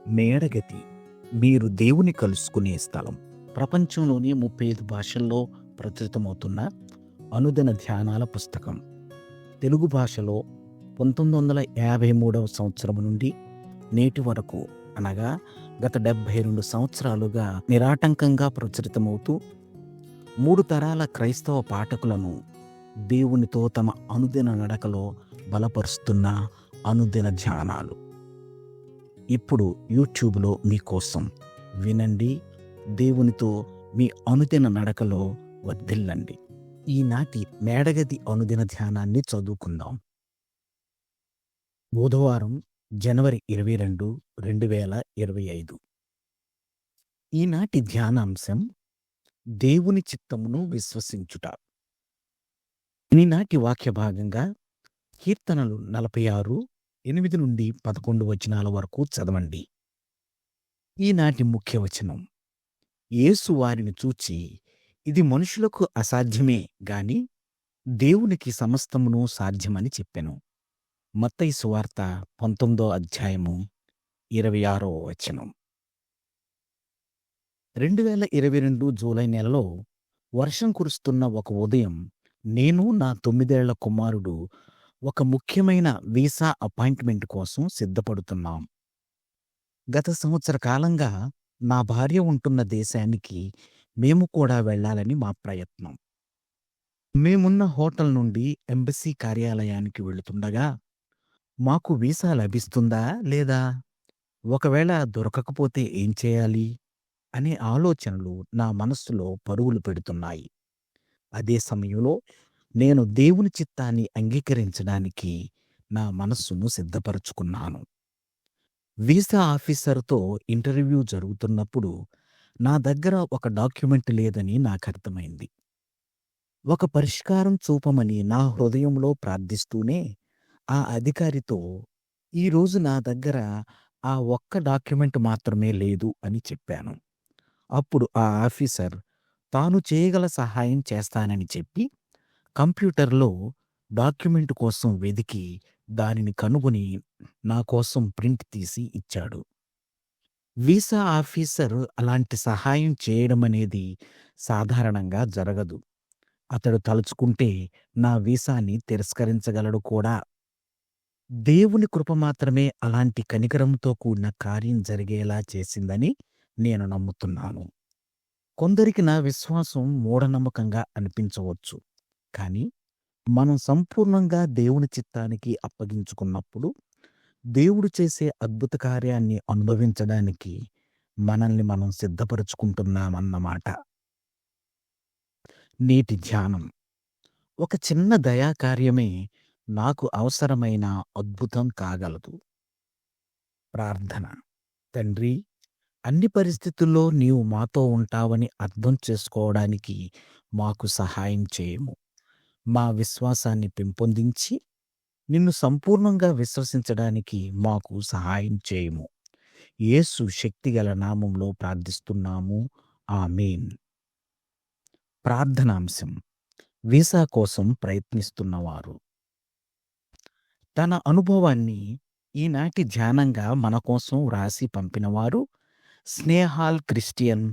మేడగది మీరు దేవుని కలుసుకునే స్థలం. ప్రపంచంలోని 35 భాషల్లో ప్రచురితమవుతున్న అనుదిన ధ్యానాల పుస్తకం. తెలుగు భాషలో 1953 సంవత్సరం నుండి నేటి వరకు, అనగా గత 72 సంవత్సరాలుగా నిరాటంకంగా ప్రచురితమవుతూ 3 తరాల క్రైస్తవ పాఠకులను దేవునితో తమ అనుదిన నడకలో బలపరుస్తున్న అనుదిన ధ్యానాలు ఇప్పుడు యూట్యూబ్లో మీకోసం. వినండి, దేవునితో మీ అనుదిన నడకలో వర్ధిల్లండి. ఈనాటి మేడగది అనుదిన ధ్యానాన్ని చదువుకుందాం. బుధవారం, జనవరి 22, 2025. ఈనాటి ధ్యానాంశం దేవుని చిత్తమును విశ్వసించుట. ఈనాటి వాక్య భాగంగా కీర్తనలు 46, 8 నుండి 11 వచనాల వరకు చదవండి. ఈనాటి ముఖ్య వచనం: యేసు వారిని చూచి, ఇది మనుషులకు అసాధ్యమే గాని దేవునికి సమస్తమును సాధ్యమని చెప్పెను. మత్తయి సువార్త 19వ అధ్యాయము 26వ వచనం. 2022 జూలై నెలలో వర్షం కురుస్తున్న ఒక ఉదయం, నేను నా 9 ఏళ్ల కుమారుడు ఒక ముఖ్యమైన వీసా అపాయింట్మెంట్ కోసం సిద్ధపడుతున్నాం. గత సంవత్సర కాలంగా నా భార్య ఉంటున్న దేశానికి మేము కూడా వెళ్ళాలని మా ప్రయత్నం. మేమున్న హోటల్ నుండి ఎంబసీ కార్యాలయానికి వెళుతుండగా, మాకు వీసా లభిస్తుందా లేదా, ఒకవేళ దొరకకపోతే ఏం చేయాలి అనే ఆలోచనలు నా మనస్సులో పరుగులు పెడుతున్నాయి. అదే సమయంలో నేను దేవుని చిత్తాన్ని అంగీకరించడానికి నా మనస్సును సిద్ధపరచుకున్నాను. వీసా ఆఫీసర్తో ఇంటర్వ్యూ జరుగుతున్నప్పుడు నా దగ్గర ఒక డాక్యుమెంట్ లేదని నాకర్థమైంది. ఒక పరిష్కారం చూపమని నా హృదయంలో ప్రార్థిస్తూనే ఆ అధికారితో, ఈరోజు నా దగ్గర ఆ ఒక్క డాక్యుమెంట్ మాత్రమే లేదు అని చెప్పాను. అప్పుడు ఆ ఆఫీసర్ తాను చేయగల సహాయం చేస్తానని చెప్పి కంప్యూటర్లో డాక్యుమెంట్ కోసం వెదికి దానిని కనుగొని నా కోసం ప్రింట్ తీసి ఇచ్చాడు. వీసా ఆఫీసర్ అలాంటి సహాయం చేయడం అనేది సాధారణంగా జరగదు. అతడు తలుచుకుంటే నా వీసాని తిరస్కరించగలడు కూడా. దేవుని కృప మాత్రమే అలాంటి కనికరంతో కూడిన కార్యం జరిగేలా చేసిందని నేను నమ్ముతున్నాను. కొందరికి నా విశ్వాసం మూఢనమ్మకంగా అనిపించవచ్చు, కానీ మనం సంపూర్ణంగా దేవుని చిత్తానికి అప్పగించుకున్నప్పుడు దేవుడు చేసే అద్భుత కార్యాన్ని అనుభవించడానికి మనల్ని మనం సిద్ధపరుచుకుంటున్నామన్నమాట. నేటి ధ్యానం: ఒక చిన్న దయాకార్యమే నాకు అవసరమైన అద్భుతం కాగలదు. ప్రార్థన: తండ్రి, అన్ని పరిస్థితుల్లో నీవు మాతో ఉంటావని అర్థం చేసుకోవడానికి మాకు సహాయం చేయము. మా విశ్వాసాన్ని పెంపొందించి నిన్ను సంపూర్ణంగా విశ్వసించడానికి మాకు సహాయం చేయము. యేసు శక్తిగల నామంలో ప్రార్థిస్తున్నాము. ఆమేన్. ప్రార్థనాంశం: వీసా కోసం ప్రయత్నిస్తున్నవారు. తన అనుభవాన్ని ఈనాటి ధ్యానంగా మన కోసం వ్రాసి పంపినవారు స్నేహాల్ క్రిస్టియన్,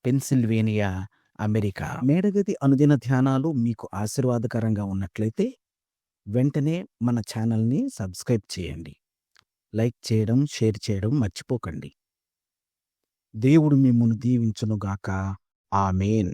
పెన్సిల్వేనియా, అమెరికా. మేడగది అనుదిన ధ్యానాలు మీకు ఆశీర్వాదకరంగా ఉన్నట్లయితే వెంటనే మన ఛానల్ని సబ్స్క్రైబ్ చేయండి. లైక్ చేయడం, షేర్ చేయడం మర్చిపోకండి. దేవుడు మిమ్మును దీవించునుగాక. ఆమేన్.